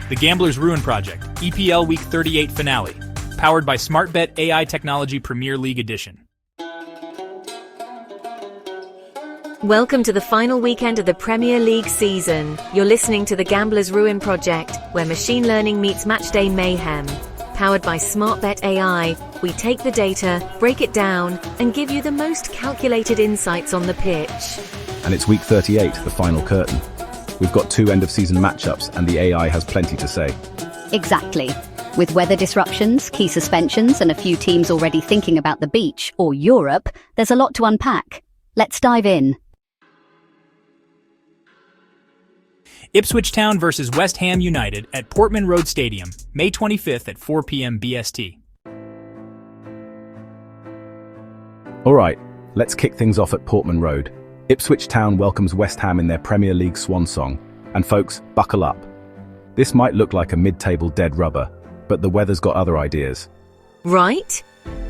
The Gambler's Ruin Project, EPL Week 38 Finale, powered by SmartBet AI Technology Premier League Edition. Welcome to the final weekend of the Premier League season. You're listening to the Gambler's Ruin Project, where machine learning meets matchday mayhem. Powered by SmartBet AI, we take the data, break it down, and give you the most calculated insights on the pitch. And it's week 38, the final curtain. We've got 2 end-of-season matchups, and the AI has plenty to say. Exactly. With weather disruptions, key suspensions, and a few teams already thinking about the beach, or Europe, there's a lot to unpack. Let's dive in. Ipswich Town versus West Ham United at Portman Road Stadium, May 25th at 4 p.m. BST. All right, let's kick things off at Portman Road. Ipswich Town welcomes West Ham in their Premier League swan song. And folks, buckle up. This might look like a mid-table dead rubber, but the weather's got other ideas. Right?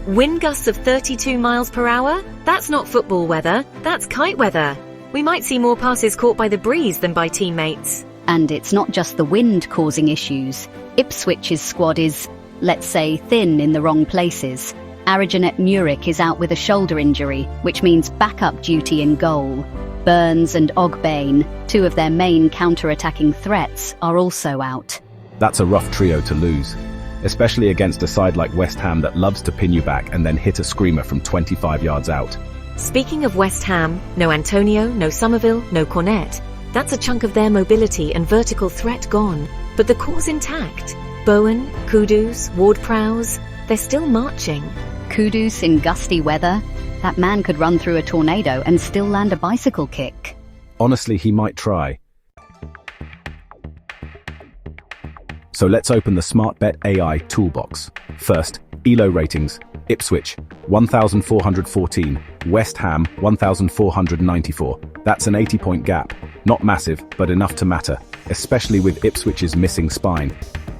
Wind gusts of 32 miles per hour? That's not football weather, that's kite weather. We might see more passes caught by the breeze than by teammates. And it's not just the wind causing issues. Ipswich's squad is, let's say, thin in the wrong places. Arajanet Muric is out with a shoulder injury, which means backup duty in goal. Burns and Ogbane, 2 of their main counter-attacking threats, are also out. That's a rough trio to lose, especially against a side like West Ham that loves to pin you back and then hit a screamer from 25 yards out. Speaking of West Ham, no Antonio, no Somerville, no Cornet. That's a chunk of their mobility and vertical threat gone, but the core's intact. Bowen, Kudus, Ward-Prowse, they're still marching. Kudus in gusty weather? That man could run through a tornado and still land a bicycle kick. Honestly, he might try. So let's open the SmartBet AI toolbox. First, ELO ratings. Ipswich, 1,414. West Ham, 1,494. That's an 80-point gap. Not massive, but enough to matter, especially with Ipswich's missing spine.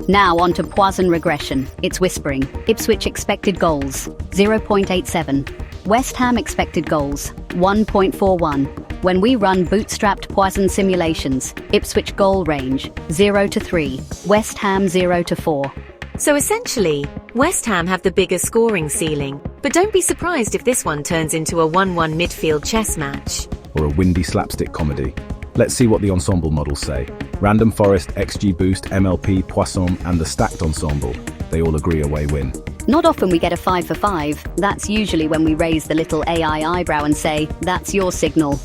Now on to Poisson regression. It's whispering. Ipswich expected goals, 0.87. West Ham expected goals, 1.41. When we run bootstrapped Poisson simulations, Ipswich goal range, 0 to 3. West Ham 0 to 4. So essentially, West Ham have the bigger scoring ceiling, but don't be surprised if this one turns into a 1-1 midfield chess match. Or a windy slapstick comedy. Let's see what the ensemble models say. Random Forest, XG Boost, MLP, Poisson, and the stacked ensemble. They all agree away win. Not often we get a 5 for 5. That's usually when we raise the little AI eyebrow and say, that's your signal.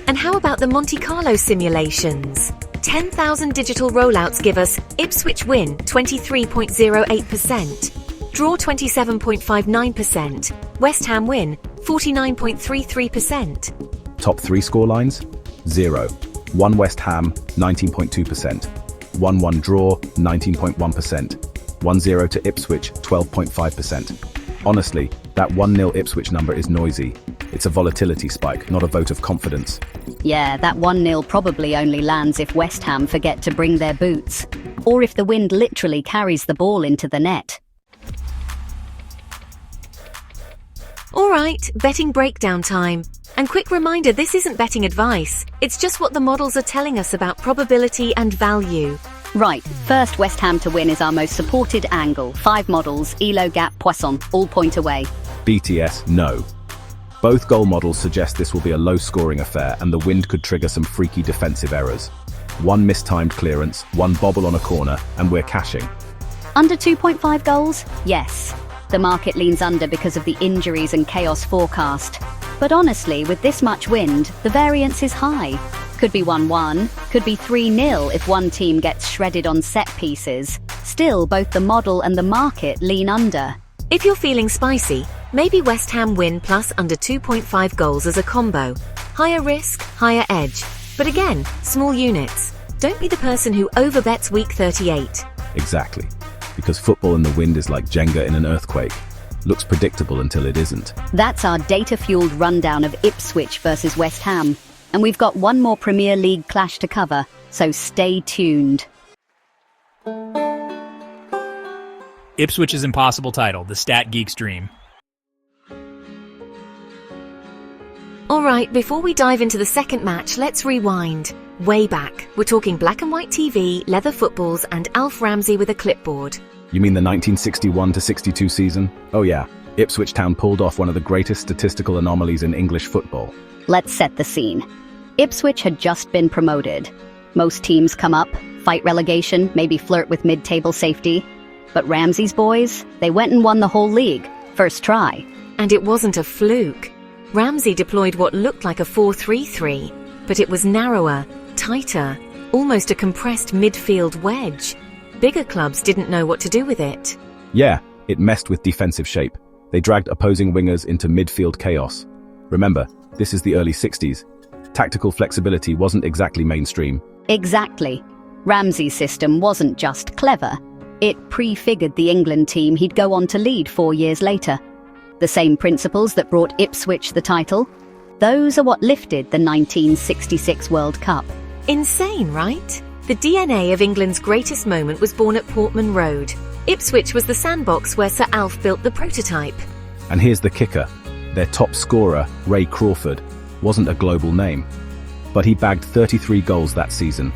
And how about the Monte Carlo simulations? 10,000 digital rollouts give us Ipswich win 23.08%, draw 27.59%, West Ham win 49.33%. Top 3 scorelines? 0. 1 West Ham, 19.2%. 1-1 draw, 19.1%. 1-0 to Ipswich, 12.5%. Honestly, that 1-0 Ipswich number is noisy. It's a volatility spike, not a vote of confidence. Yeah, that 1-0 probably only lands if West Ham forget to bring their boots, or if the wind literally carries the ball into the net. All right, betting breakdown time. And quick reminder, this isn't betting advice. It's just what the models are telling us about probability and value. Right, first West Ham to win is our most supported angle. 5 models, ELO, Gap, Poisson, all point away. BTS, no. Both goal models suggest this will be a low-scoring affair and the wind could trigger some freaky defensive errors. 1 mistimed clearance, 1 bobble on a corner, and we're cashing. Under 2.5 goals? Yes. The market leans under because of the injuries and chaos forecast. But honestly, with this much wind, the variance is high. Could be 1-1, could be 3-0 if one team gets shredded on set pieces. Still, both the model and the market lean under. If you're feeling spicy, maybe West Ham win plus under 2.5 goals as a combo. Higher risk, higher edge. But again, small units. Don't be the person who overbets week 38. Exactly. Because football in the wind is like Jenga in an earthquake. Looks predictable until it isn't. That's our data-fueled rundown of Ipswich versus West Ham. And we've got one more Premier League clash to cover, so stay tuned. Ipswich's impossible title, the Stat Geek's dream. Alright, before we dive into the second match, let's rewind. Way back. We're talking black and white TV, leather footballs, and Alf Ramsey with a clipboard. You mean the 1961-62 season? Oh yeah, Ipswich Town pulled off one of the greatest statistical anomalies in English football. Let's set the scene. Ipswich had just been promoted. Most teams come up, fight relegation, maybe flirt with mid-table safety. But Ramsey's boys, they went and won the whole league. First try. And it wasn't a fluke. Ramsey deployed what looked like a 4-3-3, but it was narrower, tighter, almost a compressed midfield wedge. Bigger clubs didn't know what to do with it. Yeah, it messed with defensive shape. They dragged opposing wingers into midfield chaos. Remember, this is the early 60s. Tactical flexibility wasn't exactly mainstream. Exactly. Ramsey's system wasn't just clever. It prefigured the England team he'd go on to lead 4 years later. The same principles that brought Ipswich the title, those are what lifted the 1966 World Cup. Insane, right? The DNA of England's greatest moment was born at Portman Road. Ipswich was the sandbox where Sir Alf built the prototype. And here's the kicker. Their top scorer, Ray Crawford, wasn't a global name. But he bagged 33 goals that season.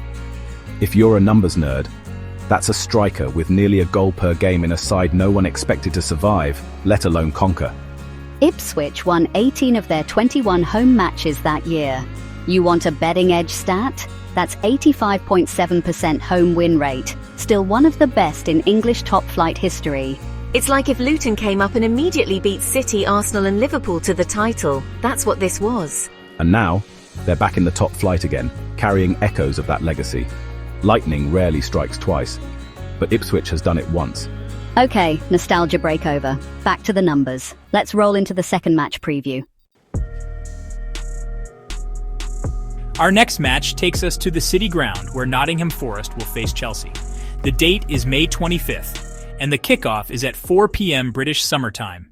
If you're a numbers nerd, that's a striker with nearly a goal per game in a side no one expected to survive, let alone conquer. Ipswich won 18 of their 21 home matches that year. You want a betting edge stat? That's 85.7% home win rate, still one of the best in English top-flight history. It's like if Luton came up and immediately beat City, Arsenal and Liverpool to the title. That's what this was. And now, they're back in the top flight again, carrying echoes of that legacy. Lightning rarely strikes twice, but Ipswich has done it once. Okay, nostalgia break over. Back to the numbers. Let's roll into the second match preview. Our next match takes us to the City Ground, where Nottingham Forest will face Chelsea. The date is May 25th, and the kickoff is at 4 p.m. British Summer Time.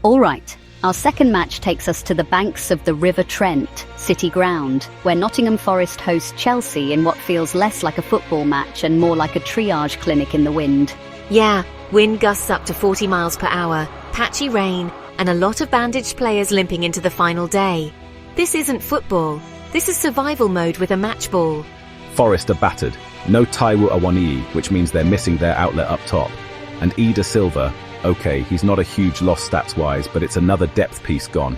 All right, our second match takes us to the banks of the River Trent, City Ground, where Nottingham Forest hosts Chelsea in what feels less like a football match and more like a triage clinic in the wind. Yeah, wind gusts up to 40 miles per hour, patchy rain, and a lot of bandaged players limping into the final day. This isn't football. This is survival mode with a match ball. Forest are battered. No Taiwo Awoniyi, which means they're missing their outlet up top. And E. Da Silva, okay, he's not a huge loss stats-wise, but it's another depth piece gone.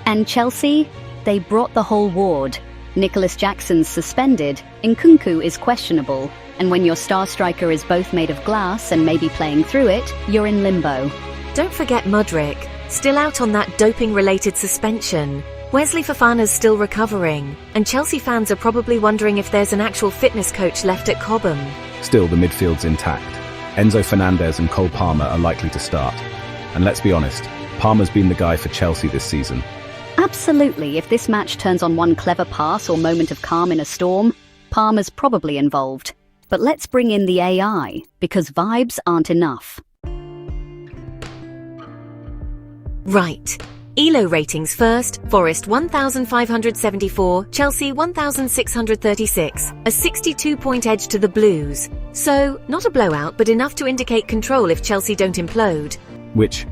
And Chelsea? They brought the whole ward. Nicholas Jackson's suspended, Nkunku is questionable, and when your star striker is both made of glass and maybe playing through it, you're in limbo. Don't forget Mudryk, still out on that doping-related suspension. Wesley Fofana's still recovering, and Chelsea fans are probably wondering if there's an actual fitness coach left at Cobham. Still, the midfield's intact. Enzo Fernandez and Cole Palmer are likely to start. And let's be honest, Palmer's been the guy for Chelsea this season. Absolutely, if this match turns on one clever pass or moment of calm in a storm, Palmer's probably involved. But let's bring in the AI, because vibes aren't enough. Right. ELO ratings first, Forest 1,574, Chelsea 1,636, a 62-point edge to the Blues. So, not a blowout, but enough to indicate control if Chelsea don't implode. Which,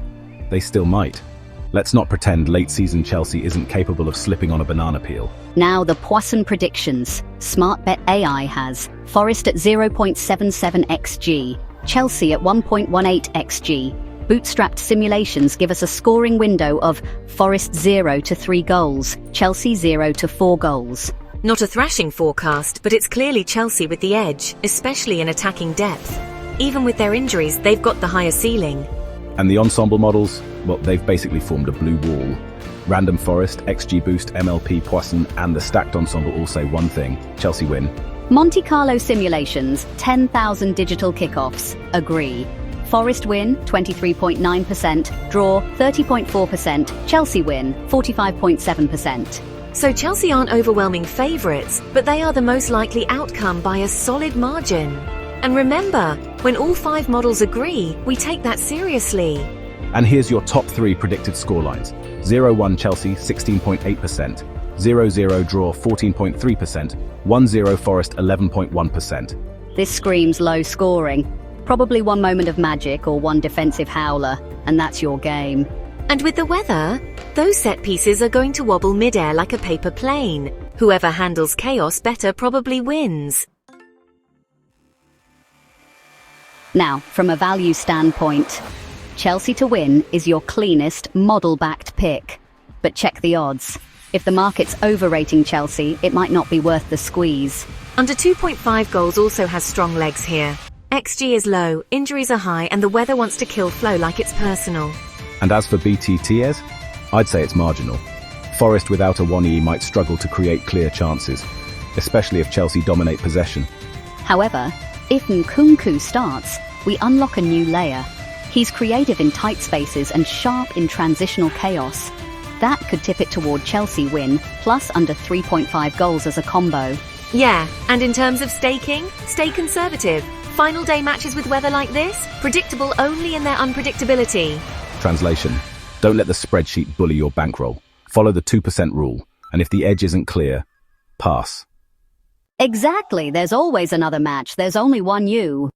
they still might. Let's not pretend late-season Chelsea isn't capable of slipping on a banana peel. Now the Poisson predictions. SmartBet AI has Forest at 0.77 xg, Chelsea at 1.18 xg. Bootstrapped simulations give us a scoring window of Forest 0 to 3 goals, Chelsea 0 to 4 goals. Not a thrashing forecast, but it's clearly Chelsea with the edge, especially in attacking depth. Even with their injuries, they've got the higher ceiling. And the ensemble models, well, they've basically formed a blue wall. Random Forest, XG Boost, MLP, Poisson, and the stacked ensemble all say one thing: Chelsea win. Monte Carlo simulations, 10,000 digital kickoffs, agree. Forest win, 23.9%, draw, 30.4%, Chelsea win, 45.7%. So Chelsea aren't overwhelming favourites, but they are the most likely outcome by a solid margin. And remember, when all 5 models agree, we take that seriously. And here's your top 3 predicted scorelines. 0-1 Chelsea, 16.8%. 0-0 draw, 14.3%. 1-0 Forest, 11.1%. This screams low scoring. Probably one moment of magic or one defensive howler, and that's your game. And with the weather, those set pieces are going to wobble mid-air like a paper plane. Whoever handles chaos better probably wins. Now, from a value standpoint, Chelsea to win is your cleanest, model-backed pick. But check the odds. If the market's overrating Chelsea, it might not be worth the squeeze. Under 2.5 goals also has strong legs here. XG is low, injuries are high, and the weather wants to kill flow like it's personal. And as for BTTS, I'd say it's marginal. Forest without a 1E might struggle to create clear chances, especially if Chelsea dominate possession. However, if Nkunku starts, we unlock a new layer. He's creative in tight spaces and sharp in transitional chaos. That could tip it toward Chelsea win, plus under 3.5 goals as a combo. Yeah, and in terms of staking, stay conservative. Final day matches with weather like this, predictable only in their unpredictability. Translation: don't let the spreadsheet bully your bankroll. Follow the 2% rule, and if the edge isn't clear, pass. Exactly, there's always another match, there's only one you.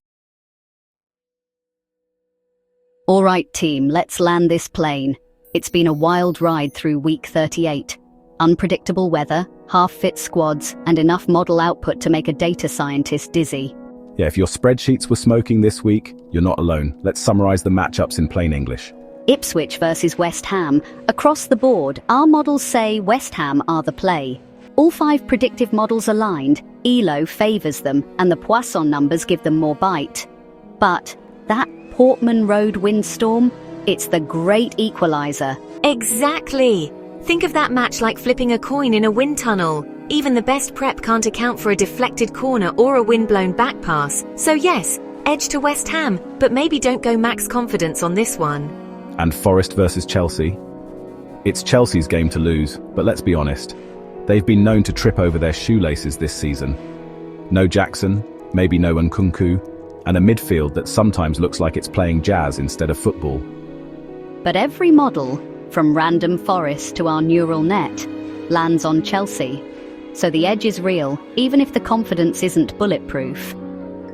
Alright team, let's land this plane. It's been a wild ride through week 38. Unpredictable weather, half-fit squads, and enough model output to make a data scientist dizzy. Yeah, if your spreadsheets were smoking this week, you're not alone. Let's summarize the matchups in plain English. Ipswich versus West Ham. Across the board, our models say West Ham are the play. All 5 predictive models aligned, ELO favours them, and the Poisson numbers give them more bite. But that Portman Road windstorm, it's the great equaliser. Exactly! Think of that match like flipping a coin in a wind tunnel. Even the best prep can't account for a deflected corner or a wind-blown back pass. So yes, edge to West Ham, but maybe don't go max confidence on this one. And Forest versus Chelsea? It's Chelsea's game to lose, but let's be honest. They've been known to trip over their shoelaces this season. No Jackson, maybe no Nkunku, and a midfield that sometimes looks like it's playing jazz instead of football. But every model, from random Forest to our neural net, lands on Chelsea. So the edge is real, even if the confidence isn't bulletproof.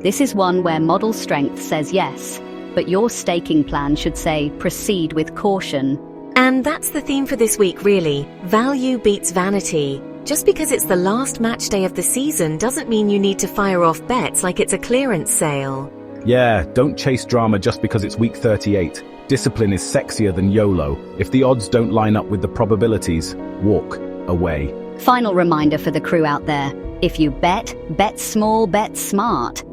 This is one where model strength says yes, but your staking plan should say proceed with caution. And that's the theme for this week, really. Value beats vanity. Just because it's the last match day of the season doesn't mean you need to fire off bets like it's a clearance sale. Yeah, don't chase drama just because it's week 38. Discipline is sexier than YOLO. If the odds don't line up with the probabilities, walk away. Final reminder for the crew out there. If you bet, bet small, bet smart.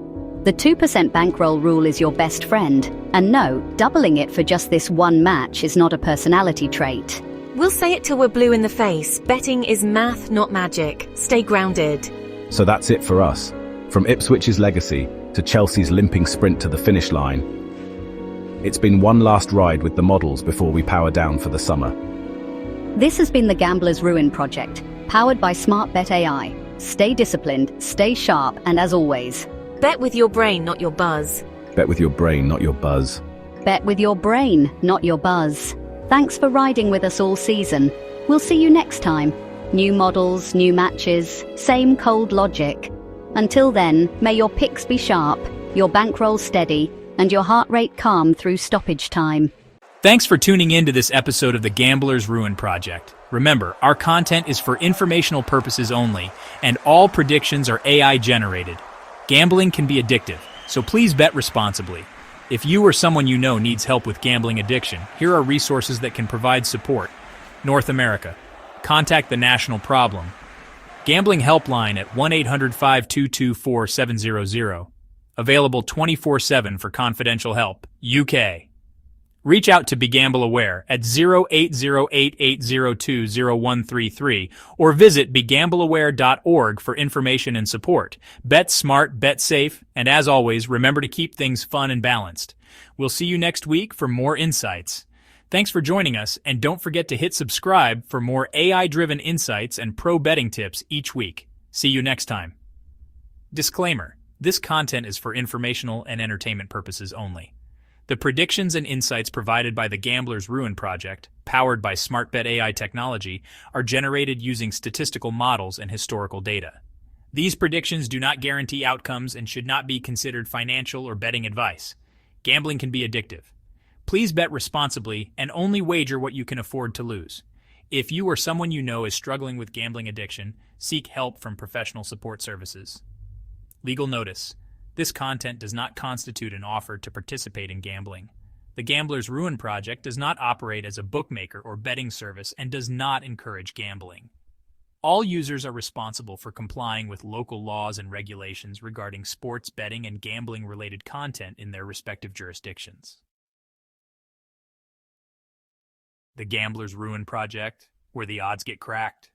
The 2% bankroll rule is your best friend. And no, doubling it for just this one match is not a personality trait. We'll say it till we're blue in the face. Betting is math, not magic. Stay grounded. So that's it for us. From Ipswich's legacy to Chelsea's limping sprint to the finish line. It's been one last ride with the models before we power down for the summer. This has been the Gambler's Ruin Project, powered by SmartBet AI. Stay disciplined, stay sharp, and as always, bet with your brain, not your buzz. Bet with your brain, not your buzz. Bet with your brain, not your buzz. Thanks for riding with us all season. We'll see you next time. New models, new matches, same cold logic. Until then, may your picks be sharp, your bankroll steady, and your heart rate calm through stoppage time. Thanks for tuning in to this episode of the Gambler's Ruin Project. Remember, our content is for informational purposes only, and all predictions are AI generated. Gambling can be addictive, so please bet responsibly. If you or someone you know needs help with gambling addiction, here are resources that can provide support. North America. Contact the National Problem. Gambling Helpline at 1-800-522-4700. Available 24/7 for confidential help. UK. Reach out to BeGamble Aware at 08088020133 or visit begambleaware.org for information and support. Bet smart, bet safe, and as always, remember to keep things fun and balanced. We'll see you next week for more insights. Thanks for joining us, and don't forget to hit subscribe for more AI-driven insights and pro betting tips each week. See you next time. Disclaimer: this content is for informational and entertainment purposes only. The predictions and insights provided by the Gambler's Ruin Project, powered by SmartBet AI Technology, are generated using statistical models and historical data. These predictions do not guarantee outcomes and should not be considered financial or betting advice. Gambling can be addictive. Please bet responsibly and only wager what you can afford to lose. If you or someone you know is struggling with gambling addiction, seek help from professional support services. Legal notice. This content does not constitute an offer to participate in gambling. The Gambler's Ruin Project does not operate as a bookmaker or betting service and does not encourage gambling. All users are responsible for complying with local laws and regulations regarding sports betting and gambling-related content in their respective jurisdictions. The Gambler's Ruin Project, where the odds get cracked.